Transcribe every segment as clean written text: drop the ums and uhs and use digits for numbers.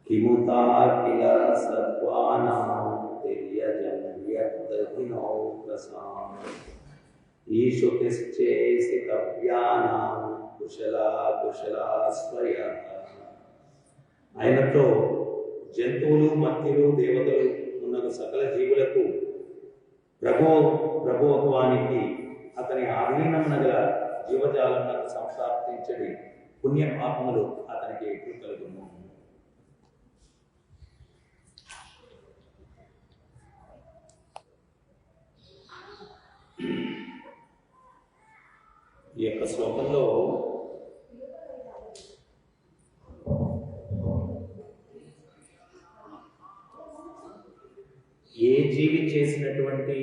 किमुता किल सर्वानां तिर्यजं यद्दधिनो प्रसाद issue तिश्चेसितव्यानां कुशला कुशलास्वयः ఆయనతో జంతువులు మత్స్యులు దేవతలు ఉన్న సకల జీవులకు ప్రభుత్వానికి అతని ఆధీనమునగల జీవజాలమునకు సంప్రాప్తించడి పుణ్య పాపములు అతనికి ఎట్లు కలుగును. ఈ యొక్క శ్లోకంలో ఏ జీవి చేసినటువంటి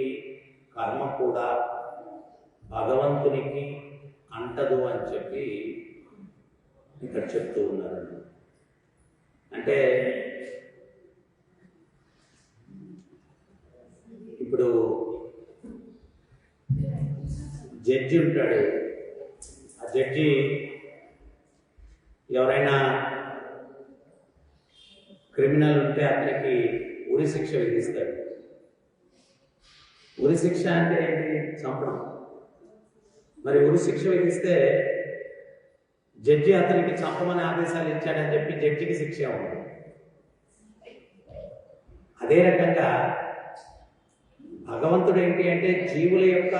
కర్మ కూడా భగవంతునికి అంటదు అని చెప్పి ఇక్కడ చెప్తూ ఉన్నారు. అంటే ఇప్పుడు జడ్జి ఉంటాడు, ఆ జడ్జి ఎవరైనా క్రిమినల్ ఉంటే అతనికి ఉరి శిక్ష విధిస్తాడు. ఉరి శిక్ష అంటే ఏంటి? చంపడం. మరి ఉరి శిక్ష విధిస్తే జడ్జి అతనికి చంపమని ఆదేశాలు ఇచ్చాడని చెప్పి జడ్జికి శిక్ష ఉంది. అదే రకంగా భగవంతుడు ఏంటి అంటే జీవుల యొక్క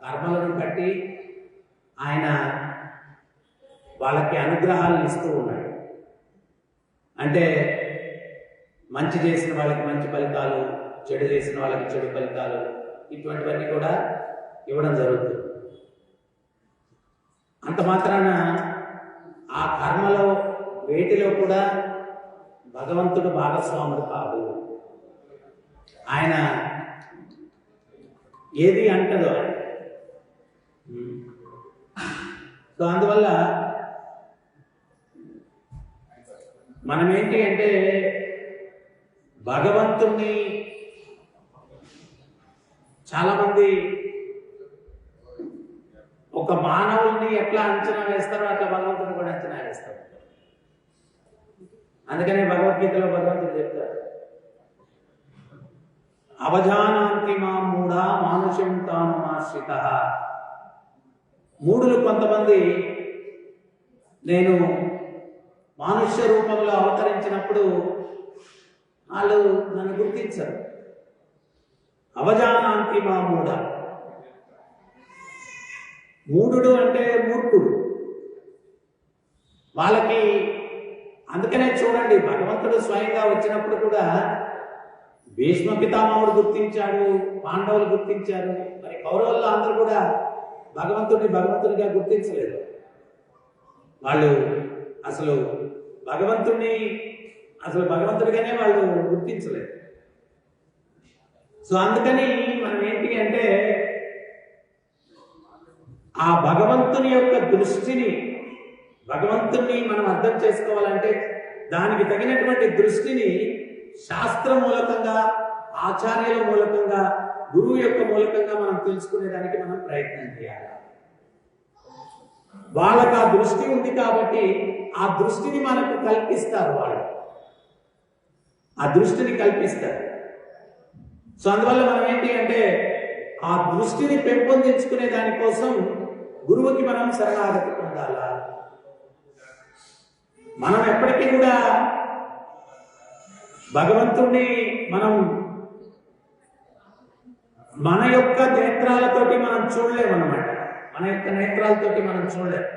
కర్మలను బట్టి ఆయన వాళ్ళకి అనుగ్రహాలను ఇస్తూ ఉన్నాడు. అంటే మంచి చేసిన వాళ్ళకి మంచి ఫలితాలు, చెడు చేసిన వాళ్ళకి చెడు ఫలితాలు, ఇటువంటివన్నీ కూడా ఇవ్వడం జరుగుతుంది. అంత మాత్రాన ఆ కర్మలో వేటిలో కూడా భగవంతుడు భాగస్వాముడు కాదు. ఆయన ఏది అంటదో. సో అందువల్ల మనం ఏంటి అంటే భగవంతుణ్ణి చాలామంది ఒక మానవుల్ని ఎట్లా అంచనా వేస్తారో అట్లా భగవంతుని కూడా అంచనా వేస్తారు. అందుకనే భగవద్గీతలో భగవంతుడు చెప్తారు, అవజానాంతి మాం మూఢా మానుషం తాను ఆశ్రితః. మూఢులు కొంతమంది నేను మానుష్య రూపంలో అవతరించినప్పుడు వాళ్ళు నన్ను గుర్తించరు. అవజానాంతి మా మూఢ. మూఢుడు అంటే మూర్ఖుడు. వాళ్ళకి అందుకనే చూడండి, భగవంతుడు స్వయంగా వచ్చినప్పుడు కూడా భీష్మ పితామహుడు గుర్తించాడు, పాండవులు గుర్తించారు. మరి కౌరవుల్లో అందరూ కూడా భగవంతుడిగా గుర్తించలేదు. వాళ్ళు అసలు భగవంతుడిగానే వాళ్ళు గుర్తించలేదు. సో అందుకని మనం ఏంటి అంటే ఆ భగవంతుని యొక్క భగవంతుని మనం అర్థం చేసుకోవాలంటే దానికి తగినటువంటి దృష్టిని శాస్త్ర మూలకంగా, ఆచార్యుల మూలకంగా, గురువు యొక్క మూలకంగా మనం తెలుసుకునేదానికి మనం ప్రయత్నం చేయాలి. వాళ్ళకు ఆ దృష్టి ఉంది కాబట్టి ఆ దృష్టిని మనకు కల్పిస్తారు. వాళ్ళు ఆ దృష్టిని కల్పిస్తారు. సో అందువల్ల మనం ఏంటి అంటే ఆ దృష్టిని పెంపొందించుకునే దానికోసం గురువుకి మనం శరణాగతి పొందాలా. మనం ఎప్పటికీ కూడా భగవంతుణ్ణి మనం మన యొక్క నేత్రాలతోటి మనం చూడలేమన్నమాట. మన యొక్క నేత్రాలతోటి మనం చూడలేము.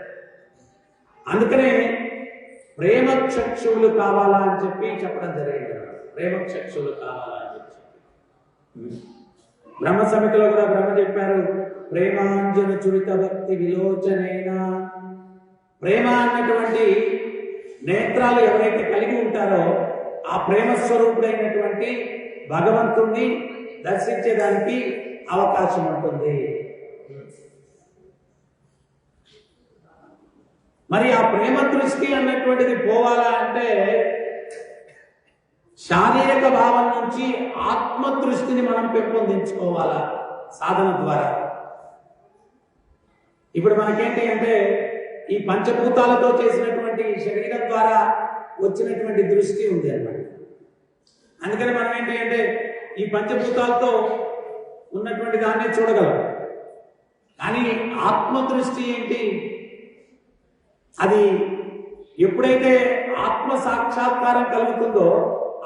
అందుకనే ప్రేమ చక్షువులు కావాలా అని చెప్పి చెప్పడం జరిగింది. ప్రేమ చక్షువులు కావాలా అని చెప్పి బ్రహ్మ సమితిలో కూడా బ్రహ్మ చెప్పారు, ప్రేమాంజన చురిత భక్తి విలోచనైనా. ప్రేమ అన్నటువంటి నేత్రాలు ఎవరైతే కలిగి ఉంటారో ఆ ప్రేమ స్వరూపుడైనటువంటి భగవంతుణ్ణి దర్శించేదానికి అవకాశం ఉంటుంది. మరి ఆ ప్రేమ దృష్టి అన్నటువంటిది పోవాలా అంటే శారీరక భావం నుంచి ఆత్మ దృష్టిని మనం పెంపొందించుకోవాలా సాధన ద్వారా. ఇప్పుడు మనకేంటి అంటే ఈ పంచభూతాలతో చేసినటువంటి శరీరం ద్వారా వచ్చినటువంటి దృష్టి ఉంది అన్నమాట. అందుకని మనం ఏంటి అంటే ఈ పంచభూతాలతో ఉన్నటువంటి దాన్ని చూడగలం. కానీ ఆత్మదృష్టి ఏంటి? అది ఎప్పుడైతే ఆత్మ సాక్షాత్కారం కలుగుతుందో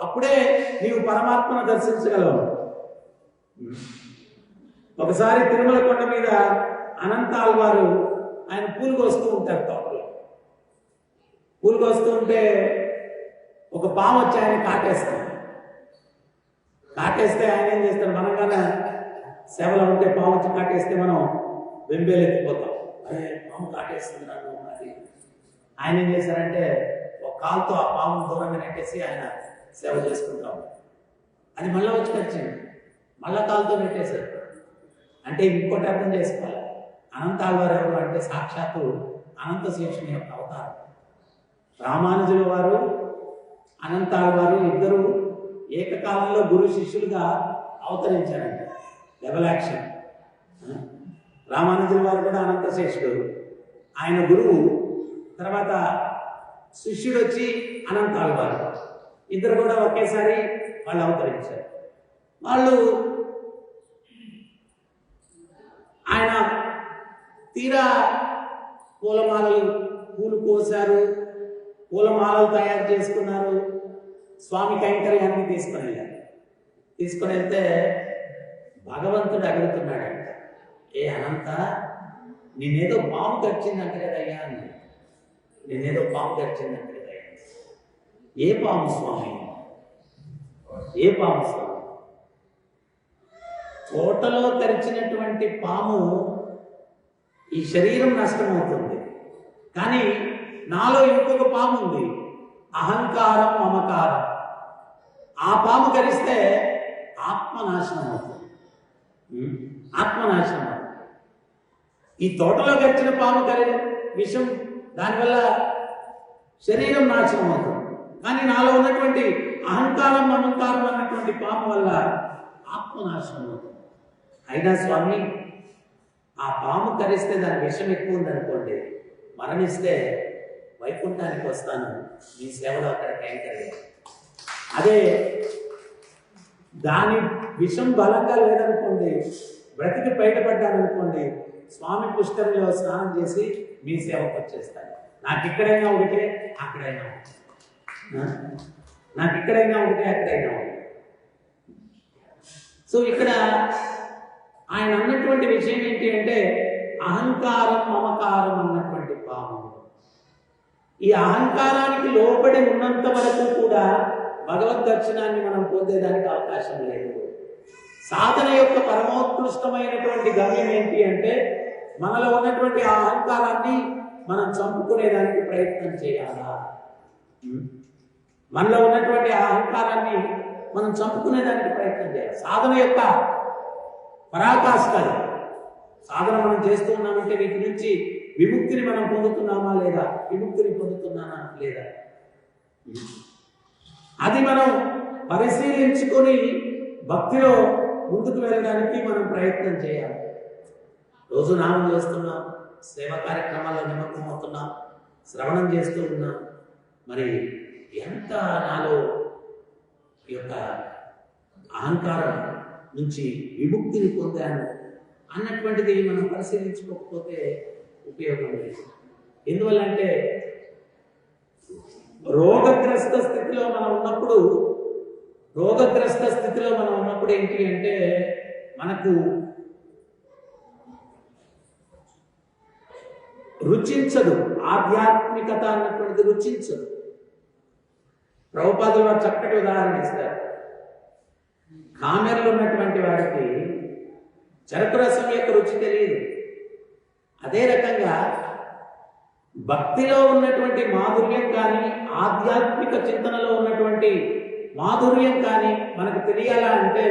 అప్పుడే నీవు పరమాత్మను దర్శించగలవు. ఒకసారి తిరుమల కొండ మీద అనంతాళ్వారు ఆయన పూలు కోస్తూ ఉంటారు. తోటలో పూలు కోస్తూ ఉంటే ఒక పాము వచ్చి ఆయన కాటేస్తే ఆయన ఏం చేస్తాడు? మనగానే సేవలో ఉంటే పాము వచ్చి కాటేస్తే మనం వెంబేలెత్తిపోతాం. అదే పాము కాటేస్తుంది నన్ను. అది ఆయన ఏం చేశారంటే ఒక కాలుతో ఆ పామును దూరంగా నెట్టేసి ఆయన సేవ చేసుకుంటాం. అది మళ్ళీ వచ్చి కచ్చింది, మళ్ళా కాలుతో నెట్టేశారు. అంటే ఇంకోటి అర్థం చేసుకోవాలి, అనంతాళ్వారు ఎవరు అంటే సాక్షాత్తు అనంత శేషుని యొక్క అవతారం. రామానుజుల వారు అనంతాళ్వారు ఇద్దరు ఏకకాలంలో గురు శిష్యులుగా అవతరించారంట. Double action. రామానుజుల వారు కూడా అనంత శేషుడు, ఆయన గురువు, తర్వాత శిష్యుడు వచ్చి అనంతాళ్వారు. ఇద్దరు కూడా ఒకేసారి వాళ్ళు అవతరించారు. వాళ్ళు ఆయన తీరా పూలు కోసారు, పూలమాలలు తయారు చేసుకున్నారు, స్వామి కైంకర్యాన్ని తీసుకొని వెళ్తే భగవంతుడు అడుగుతున్నాడంట, ఏ అనంత, నేనేదో పాము గడిచిందంట కదయ్యా అని. నేనేదో పాము గడిచిందంట కదయ్యా. ఏ పాము స్వామి? ఏ పాము స్వామి? తోటలో తెరిచినటువంటి పాము ఈ శరీరం నష్టమవుతుంది, కానీ నాలో ఇంకొక పాము ఉంది, అహంకారం, మమకారం. ఆ పాము కరిస్తే ఆత్మనాశనం అవుతుంది. ఆత్మనాశనం అవుతుంది. ఈ తోటలో గడిచిన పాము విషం దానివల్ల శరీరం నాశనం అవుతుంది, కానీ నాలో ఉన్నటువంటి అహంకారం, మమకారం అన్నటువంటి పాము వల్ల ఆత్మనాశనం అవుతుంది. అయినా స్వామి, ఆ పాము కరిస్తే దాని విషం ఎక్కువ ఉందనుకోండి, మరణిస్తే వైకుంఠానికి వస్తాను, మీ సేవలో అక్కడ కైంకర్యం. అదే దాని విషం బలంగా లేదనుకోండి, బ్రతికి బయటపడ్డాననుకోండి, స్వామి పుష్కరిలో స్నానం చేసి మీ సేవకు వచ్చేస్తాను. నాకు ఇక్కడైనా ఒకటే, అక్కడైనా ఒకటే. నాకు ఇక్కడైనా ఒకటే, అక్కడైనా ఒకటే. సో ఇక్కడ ఆయన అన్నటువంటి విషయం ఏంటి అంటే అహంకారం, మమకారం అన్నటువంటి పాము. ఈ అహంకారానికి లోబడి ఉన్నంత వరకు కూడా భగవద్ దర్శనాన్ని మనం పొందేదానికి అవకాశం లేదు. సాధన యొక్క పరమోత్కృష్టమైనటువంటి గమ్యం ఏంటి అంటే మనలో ఉన్నటువంటి ఆ అహంకారాన్ని మనం చంపుకునేదానికి ప్రయత్నం చేయాలా. మనలో ఉన్నటువంటి ఆ అహంకారాన్ని మనం చంపుకునేదానికి ప్రయత్నం చేయాలి. సాధన యొక్క పరాకాష్ఠలు. సాధన మనం చేస్తూ ఉన్నామంటే వీటి నుంచి విముక్తిని మనం పొందుతున్నామా లేదా, విముక్తిని పొందుతున్నానా లేదా, అది మనం పరిశీలించుకొని భక్తిలో ముందుకు వెళ్ళడానికి మనం ప్రయత్నం చేయాలి. రోజు నామం చేస్తున్నాం, సేవా కార్యక్రమాల్లో నిమగ్నం అవుతున్నాం, శ్రవణం చేస్తూ ఉన్నాం. మరి ఎంత నాలో ఈ యొక్క అహంకారం నుంచి విముక్తిని పొందాను అన్నటువంటిది మనం పరిశీలించుకోకపోతే ఉపయోగం లేదు. ఎందువల్లంటే రోగగ్రస్త స్థితిలో మనం ఉన్నప్పుడు ఏంటి అంటే మనకు రుచించదు, ఆధ్యాత్మికత అన్నటువంటిది రుచించదు. ప్రభుపాదులు వారు చక్కటి ఉదాహరణ ఇస్తారు. కామెర్లు ఉన్నటువంటి వాడికి చెరకు రసం యొక్క రుచి తెలియదు. అదే రకంగా భక్తిలో ఉన్నటువంటి మాధుర్యం కానీ, ఆధ్యాత్మిక చింతనలో ఉన్నటువంటి మాధుర్యం కానీ మనకు తెలియాలా అంటే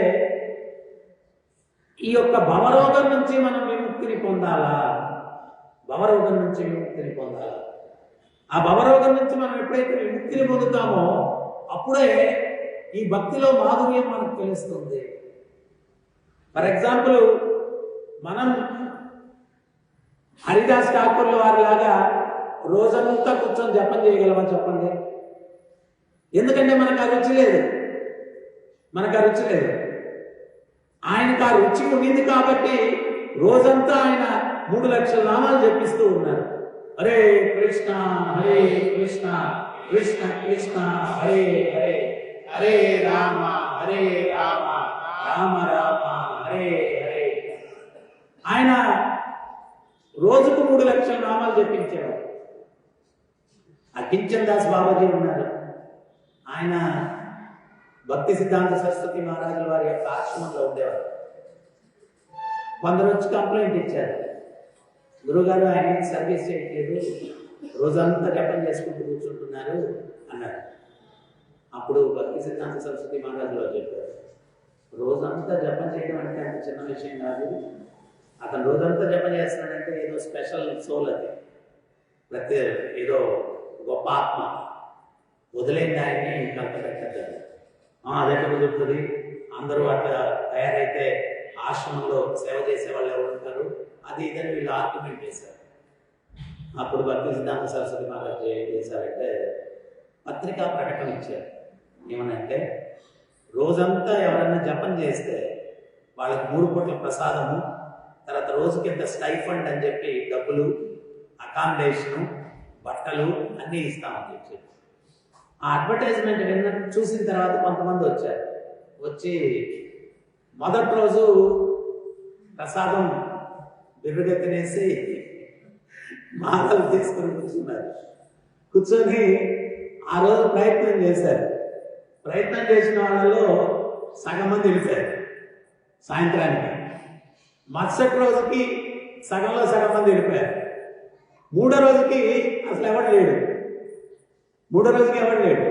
ఈ యొక్క భవరోగం నుంచి మనం విముక్తిని పొందాలా. భవరోగం నుంచి విముక్తిని పొందాలా. ఆ భవరోగం నుంచి మనం ఎప్పుడైతే విముక్తిని పొందుతామో అప్పుడే ఈ భక్తిలో మాధుర్యం మనకు తెలుస్తుంది. ఫర్ ఎగ్జాంపుల్, మనం హరిదాస్ ఠాకూర్ల వారిలాగా రోజంతా కూర్చొని జపం చేయగలమా చెప్పండి? ఎందుకంటే మనకు ఆ రుచి లేదు, మనకు ఆ రుచి లేదు. ఆయనకు ఆ రుచి ఉండింది కాబట్టి రోజంతా ఆయన 3 లక్షల నామాలు జపిస్తూ ఉన్నారు. హరే కృష్ణ హరే కృష్ణ కృష్ణ కృష్ణ హరే హరే, హరే రామ హరే రామ రామ రామ హరే హరే. ఆయన రోజుకు 3 లక్షల నామాలు జపించేవారు. అకించన్ దాస్ బాబాజీ ఉన్నారు. ఆయన భక్తి సిద్ధాంత సరస్వతి మహారాజుల వారి యొక్క ఆశ్రమంలో ఉండేవారు. కొందరు వచ్చి కంప్లైంట్ ఇచ్చారు, గురుగారు ఆయన సర్వీస్ చేయట్లేదు, రోజంతా జపం చేసుకుంటూ కూర్చుంటున్నారు అన్నారు. అప్పుడు భక్తి సిద్ధాంత సరస్వతి మహారాజులు వారు చెప్పారు, రోజంతా జపం చేయడం అంటే అంత చిన్న విషయం కాదు. అతను రోజంతా జపం చేస్తున్నాడంటే ఏదో స్పెషల్ సోల్, అది ప్రతి ఏదో గొప్ప ఆత్మ. వదిలేండి ఆయన్ని కంట పెట్టద్దు. అదే కుదురుతుంది, అందరూ అట్లా తయారైతే ఆశ్రమంలో సేవ చేసే వాళ్ళు ఎవరు ఉంటారు, అది ఇదని వీళ్ళు ఆర్గ్యుమెంట్ చేశారు. అప్పుడు భక్తి సిద్ధాంత సరస్వతి మహారాజు ఏం చేశారంటే పత్రికా ప్రకటన ఇచ్చారు. ఏమనంటే రోజంతా ఎవరైనా జపం చేస్తే వాళ్ళకి 3 పూట్ల ప్రసాదము, తర్వాత రోజుకింత స్టైఫండ్ అని చెప్పి డబ్బులు, అకామిడేషను, బట్టలు అన్నీ ఇస్తామని చెప్పి ఆ అడ్వర్టైజ్మెంట్ చూసిన తర్వాత కొంతమంది వచ్చారు. వచ్చి మొదటి రోజు ప్రసాదం బిర్రుగా తినేసి మాటలు తీసుకొని కూర్చున్నారు. కూర్చొని ఆ రోజు ప్రయత్నం చేశారు. ప్రయత్నం చేసిన వాళ్ళలో సగం మంది వెళ్ళిపోయారు సాయంత్రానికి. మరుసటి రోజుకి సగంలో సగం మంది వెళ్ళిపోయారు. 3వ రోజుకి అసలు ఎవరు లేడు. 3వ రోజుకి ఎవరు లేడు.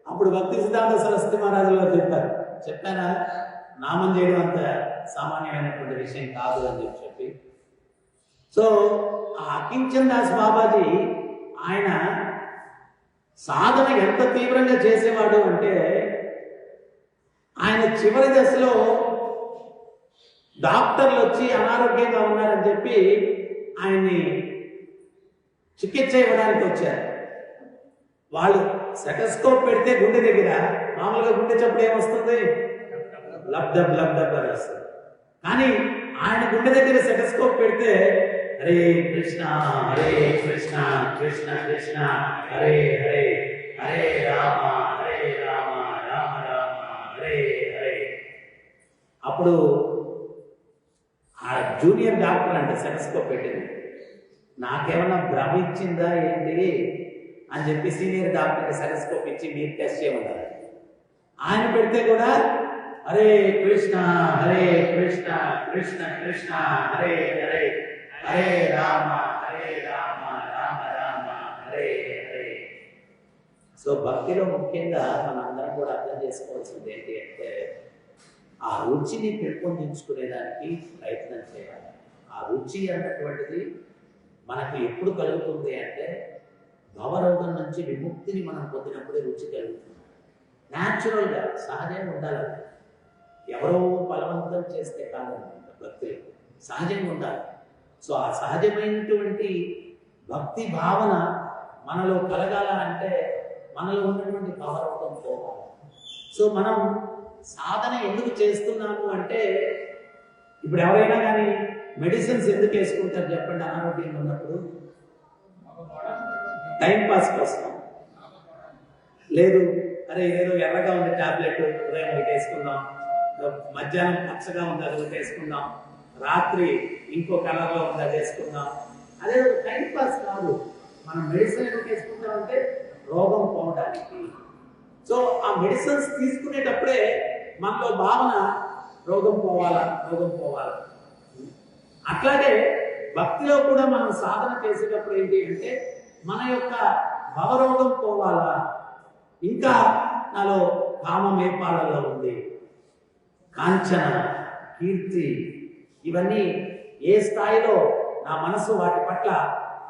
అప్పుడు భక్తి సిద్ధాంత సరస్వతి మహారాజులు గారు చెప్పానా నామం చేయడం అంత సామాన్యమైనటువంటి విషయం కాదు అని చెప్పి. సో ఆ అకించన్ దాస్ బాబాజీ ఆయన సాధన ఎంత తీవ్రంగా చేసేవాడు అంటే ఆయన చివరి దశలో డాక్టర్లు వచ్చి అనారోగ్యంగా ఉన్నారని చెప్పి ఆయన్ని చికిత్స ఇవ్వడానికి వచ్చారు. వాళ్ళు స్టెటస్కోప్ పెడితే గుండె దగ్గర మామూలుగా గుండె చప్పుడు ఏమొస్తుంది, లబ్ధబ్ లబ్ధబ్ అని వస్తుంది. కానీ ఆయన గుండె దగ్గర స్టెటస్కోప్ పెడితే హరే కృష్ణ హరే కృష్ణ కృష్ణ కృష్ణ హరే హరే, హరే రామ హరే రామ రామ రామ హరే హరే. అప్పుడు ఆ జూనియర్ డాక్టర్ అంటే స్టెటస్కోప్ పెట్టింది, నాకేమన్నా భ్రమ ఇచ్చిందా ఏంటి అని చెప్పి సీనియర్ డాక్టర్కి స్టెటస్కోప్ ఇచ్చి మీరు టెస్ట్ చేయమన్నారు. ఆయన పెడితే కూడా హరే కృష్ణ హరే కృష్ణ కృష్ణ కృష్ణ హరే హరే, హరే రామ హరే రామ రామ రామ హరే హరే. సో భక్తిలో ముఖ్యంగా మనందరం కూడా అర్థం చేసుకోవాల్సింది ఏంటి అంటే ఆ రుచిని పెంపొందించుకునేదానికి ప్రయత్నం చేయాలి. ఆ రుచి అన్నటువంటిది మనకు ఎప్పుడు కలుగుతుంది అంటే భవరోగం నుంచి విముక్తిని మనం పొందినప్పుడే రుచి కలుగుతుంది. న్యాచురల్గా సహజంగా ఉండాలి. ఎవరో బలవంతం చేస్తే కాదనమాట భక్తులు, సహజంగా ఉండాలి. సో ఆ సహజమైనటువంటి భక్తి భావన మనలో కలగాల అంటే మనలో ఉన్నటువంటి భవరోగం పోవాలి. సో మనం సాధన ఎందుకు చేస్తున్నాము అంటే ఇప్పుడు ఎవరైనా కానీ మెడిసిన్స్ ఎందుకు వేసుకుంటారు చెప్పండి? అనారోగ్యంగా ఉన్నప్పుడు టైంపాస్ కోసం. లేదు అరే ఏదో ఎర్రగా ఉంది టాబ్లెట్ ఉదయం ఒకటి వేసుకుందాం, మధ్యాహ్నం పచ్చగా ఉంది అది ఒకటి వేసుకుందాం, రాత్రి ఇంకో కలర్లో ఉంది అది వేసుకుందాం. అదే టైంపాస్ కాదు. మనం మెడిసిన్ ఎందుకు వేసుకుంటామంటే రోగం పోవడానికి. సో ఆ మెడిసిన్స్ తీసుకునేటప్పుడే మనలో భావన రోగం పోవాలా, రోగం పోవాలా. అట్లాగే భక్తిలో కూడా మనం సాధన చేసేటప్పుడు ఏంటి అంటే మన యొక్క భవరోగం పోవాలా, ఇంకా నాలో కామం ఏ పాలలో ఉంది, కాంచన కీర్తి ఇవన్నీ ఏ స్థాయిలో నా మనసు వాటి పట్ల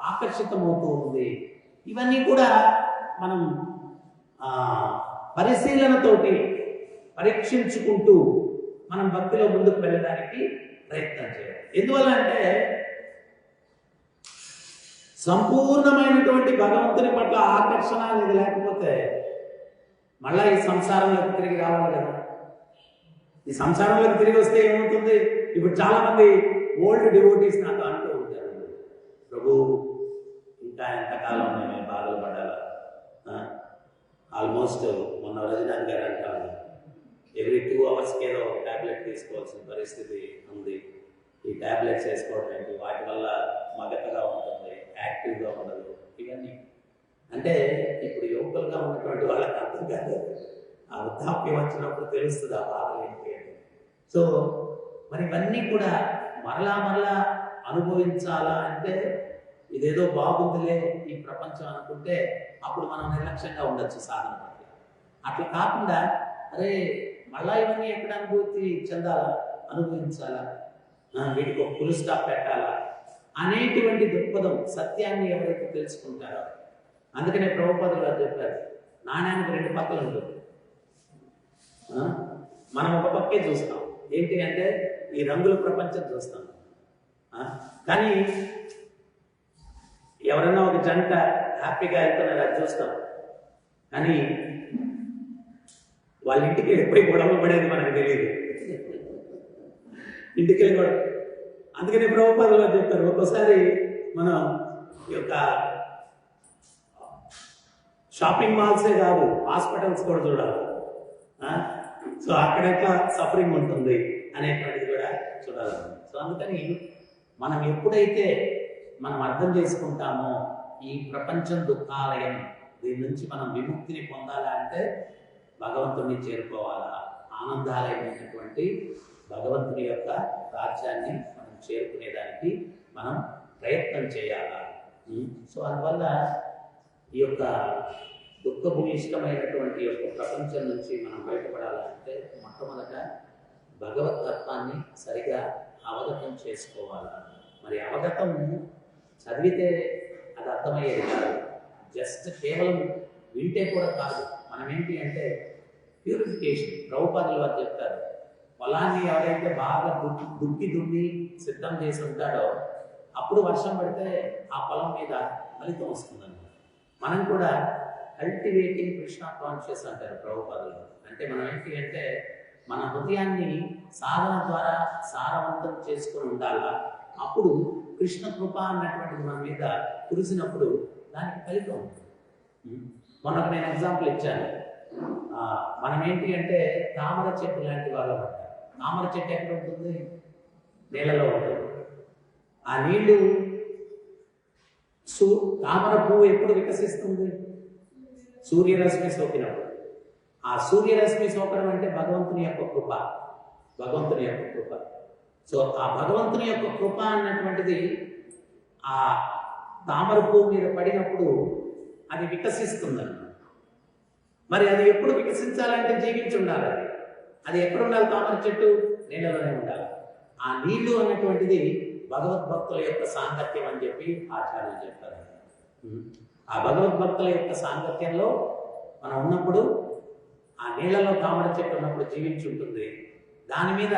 ఆకర్షితమవుతూ ఉంది, ఇవన్నీ కూడా మనం పరిశీలనతోటి పరీక్షించుకుంటూ మనం భక్తిలో ముందుకు వెళ్ళడానికి ప్రయత్నం చేయాలి. ఎందువల్ల అంటే సంపూర్ణమైనటువంటి భగవంతుని పట్ల ఆకర్షణ అనేది లేకపోతే మళ్ళా ఈ సంసారంలోకి తిరిగి రావాలి కదా. ఈ సంసారంలోకి తిరిగి వస్తే ఏమవుతుంది? ఇప్పుడు చాలా మంది ఓల్డ్ డివోటీస్ నాకు అంటూ ఉంటారు, ప్రభు ఇంకా ఎంతకాలం నేను బాధలు పడాలా, ఆల్మోస్ట్ మొన్న రజనాథ్ గారు అంటారు ఎవ్రీ 2 అవర్స్కి ఏదో ట్యాబ్లెట్ తీసుకోవాల్సిన పరిస్థితి ఉంది. ఈ ట్యాబ్లెట్స్ వేసుకోవడం ఏంటి, వాటి వల్ల మగతగా ఉంటుంది, యాక్టివ్గా ఉండదు. ఇవన్నీ అంటే ఇప్పుడు యువకులుగా ఉన్నటువంటి వాళ్ళకి అర్థం కాదు. ఆ వృద్ధాప్యం వచ్చినప్పుడు తెలుస్తుంది ఆ బాధ ఏంటి అని. సో మరి ఇవన్నీ కూడా మరలా అనుభవించాలా అంటే ఇదేదో బాగుందిలే ఈ ప్రపంచం అనుకుంటే అప్పుడు మనం నిర్లక్ష్యంగా ఉండొచ్చు సాధన పట్ల. అట్లా కాకుండా అరే మళ్ళా ఇవన్నీ ఎక్కడ అనుభూతి చెందాలా, అనుభవించాలా, వీటికి ఒక ఫుల్ స్టాప్ పెట్టాలా అనేటువంటి దృక్పథం, సత్యాన్ని ఎవరైతే తెలుసుకుంటారో. అందుకనే ప్రభుపాదులు గారు చెప్పారు, నాణ్యానికి 2 పక్కలు ఉంటుంది. మనం ఒక పక్కే చూస్తాం, ఏంటి అంటే ఈ రంగుల ప్రపంచం చూస్తాం. కానీ ఎవరైనా ఒక జంట హ్యాపీగా వెళ్తున్నారు అది చూస్తాం, కానీ వాళ్ళ ఇంటికి వెళ్ళిపోయి గొడవ పడేది మనకు తెలియదు. ఇంటికి వెళ్ళి గొడవ. అందుకనే ప్రభుపాదులు గారు చెప్పారు, ఒక్కోసారి మనం ఈ యొక్క షాపింగ్ మాల్సే కాదు హాస్పిటల్స్ కూడా చూడాలి. సో అక్కడ ఎట్లా సఫరింగ్ ఉంటుంది అనేటువంటిది కూడా చూడాలి. సో అందుకని మనం ఎప్పుడైతే మనం అర్థం చేసుకుంటామో ఈ ప్రపంచం దుఃఖాలయం, దీని నుంచి మనం విముక్తిని పొందాలా అంటే భగవంతుడిని చేరుకోవాలా, ఆనందాలయమైనటువంటి భగవంతుని యొక్క రాజ్యాన్ని మనం చేరుకునేదానికి మనం ప్రయత్నం చేయాలా. సో అందువల్ల ఈ యొక్క దుఃఖభూయిష్టమైనటువంటి యొక్క ప్రపంచం నుంచి మనం బయటపడాలంటే మొట్టమొదట భగవతత్వాన్ని సరిగా అవగతం చేసుకోవాలి. మరి అవగతం చదివితే అది అర్థమయ్యేది కాదు, జస్ట్ కేవలం వింటే కూడా కాదు. మనం ఏంటి అంటే ప్యూరిఫికేషన్. ప్రభుపాదులు వారు చెప్తారు, పొలాన్ని ఎవరైతే బాగా దున్ని సిద్ధం చేసి ఉంటాడో అప్పుడు వర్షం పడితే ఆ పొలం మీద ఫలితం వస్తుందన్నమాట. మనం కూడా కల్టివేటింగ్ కృష్ణ కాన్షియస్ అంటారు ప్రభుపాదులు. అంటే మనం ఏంటి అంటే మన హృదయాన్ని సాధన ద్వారా సారవంతం చేసుకొని ఉండాలా. అప్పుడు కృష్ణ కృప అన్నటువంటిది మన మీద కురిసినప్పుడు దానికి ఫలితం ఉంటుంది. మొన్నకు నేను ఎగ్జాంపుల్ ఇచ్చాను. మనం ఏంటి అంటే తామర చెట్టు లాంటి వాళ్ళం అంటారు. తామర చెట్టు ఎక్కడ ఉంటుంది? నీళ్ళలో ఉంటుంది. ఆ నీళ్లు తామర పువ్వు ఎప్పుడు వికసిస్తుంది? సూర్యరశ్మి సోకినప్పుడు. ఆ సూర్యరశ్మి సోకడం అంటే భగవంతుని యొక్క కృప, భగవంతుని యొక్క కృప. సో ఆ భగవంతుని యొక్క కృప అన్నటువంటిది ఆ తామర పువ్వు మీద పడినప్పుడు అది వికసిస్తుందన్నమాట. మరి అది ఎప్పుడు వికసించాలంటే జీవించి ఉండాలి. అది ఎక్కడ ఉండాలి? తామర చెట్టు నీళ్ళలోనే ఉండాలి. ఆ నీళ్లు అన్నటువంటిది భగవద్భక్తుల యొక్క సాంగత్యం అని చెప్పి ఆచార్యులు చెప్తారు. ఆ భగవద్భక్తుల యొక్క సాంగత్యంలో మనం ఉన్నప్పుడు ఆ నీళ్లలో తామర చెట్టు ఉన్నప్పుడు జీవించి ఉంటుంది. దాని మీద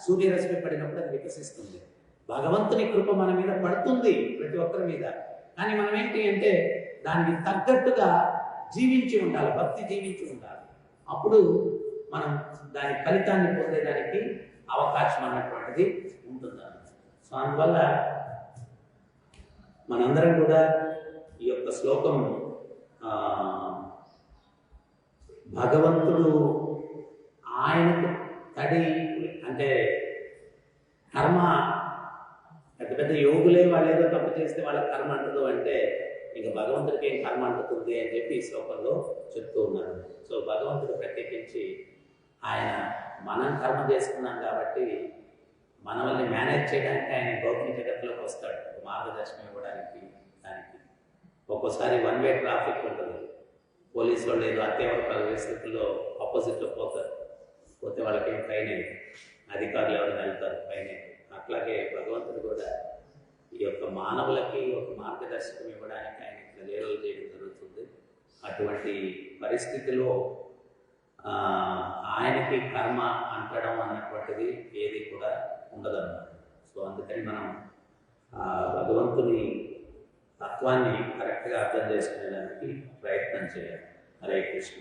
సూర్యరశ్మి పడినప్పుడు అది వికసిస్తుంది. భగవంతుని కృప మన మీద పడుతుంది ప్రతి ఒక్కరి మీద. కానీ మనం ఏంటి అంటే దానికి తగ్గట్టుగా జీవించి ఉండాలి, భక్తి జీవించి ఉండాలి. అప్పుడు మనం దాని ఫలితాన్ని పొందేదానికి అవకాశం అన్నటువంటిది ఉంటుంది. సో అందువల్ల మనందరం కూడా ఈ యొక్క శ్లోకం భగవంతుడు ఆయనకు తడి అంటే కర్మ, పెద్ద పెద్ద యోగులే వాళ్ళు ఏదో తప్పు చేస్తే వాళ్ళకి కర్మ అంటదు అంటే ఇంకా భగవంతుడికి ఏం కర్మ అంటుతుంది అని చెప్పి ఈ శ్లోకంలో చెప్తూ ఉన్నారు. సో భగవంతుడు ప్రత్యేకించి ఆయన మనం కర్మ చేసుకున్నాం కాబట్టి మనల్ని మేనేజ్ చేయడానికి ఆయన భౌతిక జగత్తులోకి వస్తాడు, మార్గదర్శనం ఇవ్వడానికి. దానికి ఒక్కోసారి 1 వే ట్రాఫిక్ ఉంటుంది. పోలీసు వాళ్ళు ఏదో అత్యవసర పరిస్థితుల్లో ఆపోజిట్లో పోతే వాళ్ళకి ఫైన్ అయింది, అధికారులు ఎవరైనా వెళ్తారు ఫైన్ అయింది. అట్లాగే భగవంతుడు కూడా ఈ యొక్క మానవులకి ఒక మార్గదర్శకం ఇవ్వడానికి ఆయన ఇక్కడ లీలలు చేయడం జరుగుతుంది. అటువంటి పరిస్థితిలో ఆయనకి కర్మ అంటడం అన్నటువంటిది ఏది కూడా ఉండదన్నమాట. సో అందుకని మనం భగవంతుని తత్వాన్ని కరెక్ట్గా అర్థం చేసుకునేదానికి ప్రయత్నం చేయాలి. హరే కృష్ణ.